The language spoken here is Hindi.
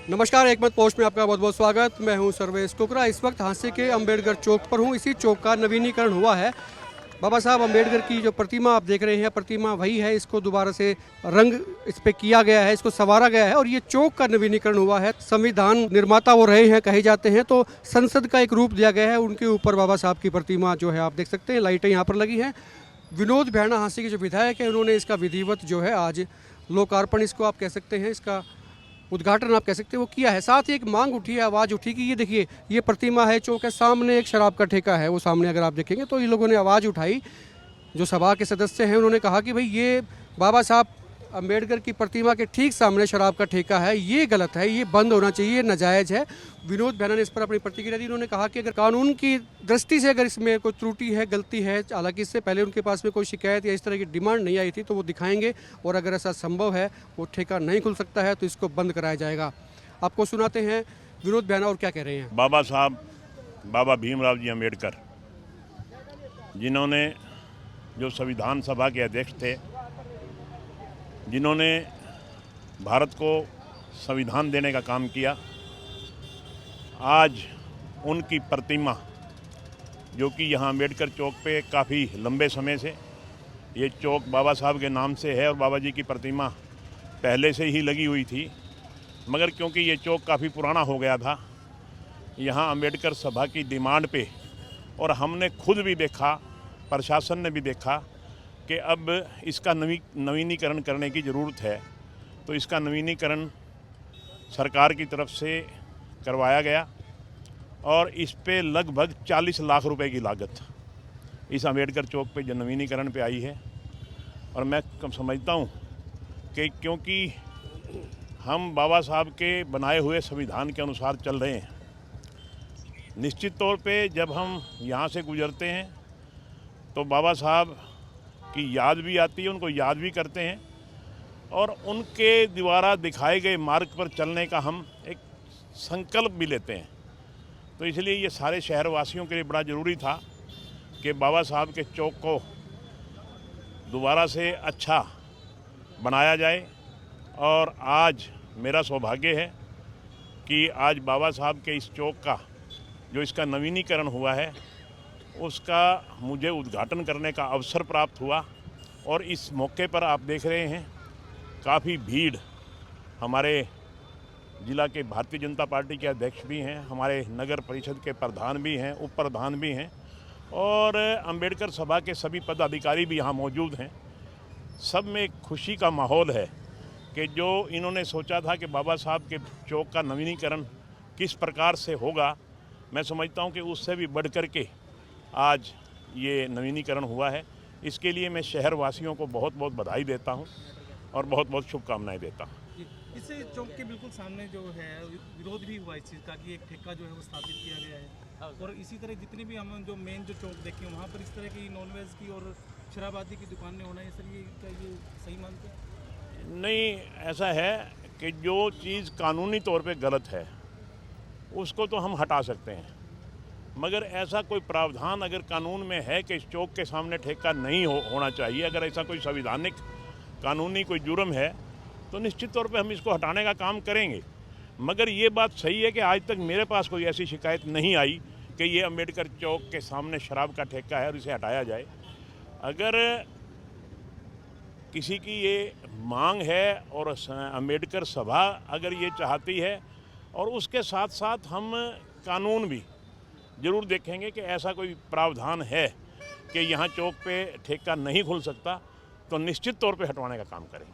नमस्कार, एक मत पोस्ट में आपका बहुत बहुत स्वागत। मैं हूं सर्वेश टोकरा। इस वक्त हांसी के अम्बेडकर चौक पर हूं। इसी चौक का नवीनीकरण हुआ है। बाबा साहब अम्बेडकर की जो प्रतिमा आप देख रहे हैं, प्रतिमा वही है। इसको दोबारा से रंग इस पे किया गया है, इसको संवारा गया है और ये चौक का नवीनीकरण हुआ है। संविधान निर्माता वो रहे हैं कहे जाते हैं, तो संसद का एक रूप दिया गया है। उनके ऊपर बाबा साहब की प्रतिमा जो है आप देख सकते हैं, लाइटें यहाँ पर लगी हैं। विनोद भैणा हांसी के जो विधायक हैं, उन्होंने इसका विधिवत जो है आज लोकार्पण, इसको आप कह सकते हैं, इसका उद्घाटन आप कह सकते हैं, वो किया है। साथ ही एक मांग उठी है, आवाज़ उठी कि ये देखिए, ये प्रतिमा है, चौक के सामने एक शराब का ठेका है, वो सामने अगर आप देखेंगे तो ये लोगों ने आवाज़ उठाई। जो सभा के सदस्य हैं उन्होंने कहा कि भाई ये बाबा साहब अम्बेडकर की प्रतिमा के ठीक सामने शराब का ठेका है, ये गलत है, ये बंद होना चाहिए, नाजायज़ है। विनोद भैणा ने इस पर अपनी प्रतिक्रिया दी। उन्होंने कहा कि अगर कानून की दृष्टि से अगर इसमें कोई त्रुटि है, गलती है, हालांकि इससे पहले उनके पास में कोई शिकायत या इस तरह की डिमांड नहीं आई थी, तो वो दिखाएंगे और अगर ऐसा संभव है, वो ठेका नहीं खुल सकता है, तो इसको बंद कराया जाएगा। आपको सुनाते हैं विनोद भैणा और क्या कह रहे हैं। बाबा साहब बाबा भीमराव जी अम्बेडकर, जिन्होंने जो संविधान सभा के अध्यक्ष थे, जिन्होंने भारत को संविधान देने का काम किया, आज उनकी प्रतिमा जो कि यहाँ अम्बेडकर चौक पे काफ़ी लंबे समय से ये चौक बाबा साहब के नाम से है और बाबा जी की प्रतिमा पहले से ही लगी हुई थी, मगर क्योंकि ये चौक काफ़ी पुराना हो गया था, यहाँ अम्बेडकर सभा की डिमांड पे और हमने खुद भी देखा, प्रशासन ने भी देखा कि अब इसका नवीनीकरण करने की ज़रूरत है, तो इसका नवीनीकरण सरकार की तरफ से करवाया गया और इस पे लगभग 40 लाख रुपए की लागत इस अम्बेडकर चौक पे जो नवीनीकरण पे आई है। और मैं समझता हूँ कि क्योंकि हम बाबा साहब के बनाए हुए संविधान के अनुसार चल रहे हैं, निश्चित तौर पे जब हम यहाँ से गुजरते हैं तो बाबा साहब की याद भी आती है, उनको याद भी करते हैं और उनके द्वारा दिखाए गए मार्ग पर चलने का हम एक संकल्प भी लेते हैं। तो इसलिए ये सारे शहरवासियों के लिए बड़ा ज़रूरी था कि बाबा साहब के चौक को दोबारा से अच्छा बनाया जाए। और आज मेरा सौभाग्य है कि आज बाबा साहब के इस चौक का जो इसका नवीनीकरण हुआ है, उसका मुझे उद्घाटन करने का अवसर प्राप्त हुआ। और इस मौके पर आप देख रहे हैं काफ़ी भीड़, हमारे जिला के भारतीय जनता पार्टी के अध्यक्ष भी हैं, हमारे नगर परिषद के प्रधान भी हैं, उप प्रधान भी हैं और अम्बेडकर सभा के सभी पदाधिकारी भी यहाँ मौजूद हैं। सब में एक खुशी का माहौल है कि जो इन्होंने सोचा था कि बाबा साहब के चौक का नवीनीकरण किस प्रकार से होगा, मैं समझता हूँ कि उससे भी बढ़ कर के आज ये नवीनीकरण हुआ है। इसके लिए मैं शहर वासियों को बहुत बहुत बधाई देता हूँ और बहुत बहुत शुभकामनाएं देता हूँ। इससे चौक के बिल्कुल सामने जो है विरोध भी हुआ इस चीज़ का कि एक ठेका जो है वो स्थापित किया गया है और इसी तरह जितनी भी हम जो मेन जो चौक देखे वहाँ पर इस तरह की नॉनवेज की और शराब आदि की दुकानें होना, ये सर ये क्या ये सही मानते हैं? नहीं, ऐसा है कि जो चीज़ कानूनी तौर पे गलत है उसको तो हम हटा सकते हैं, मगर ऐसा कोई प्रावधान अगर कानून में है कि इस चौक के सामने ठेका नहीं होना चाहिए, अगर ऐसा कोई संवैधानिक कानूनी कोई जुर्म है तो निश्चित तौर पे हम इसको हटाने का काम करेंगे। मगर ये बात सही है कि आज तक मेरे पास कोई ऐसी शिकायत नहीं आई कि ये अम्बेडकर चौक के सामने शराब का ठेका है और इसे हटाया जाए। अगर किसी की ये मांग है और अम्बेडकर सभा अगर ये चाहती है, और उसके साथ साथ हम कानून भी ज़रूर देखेंगे कि ऐसा कोई प्रावधान है कि यहाँ चौक पे ठेका नहीं खुल सकता, तो निश्चित तौर पे हटवाने का काम करेंगे।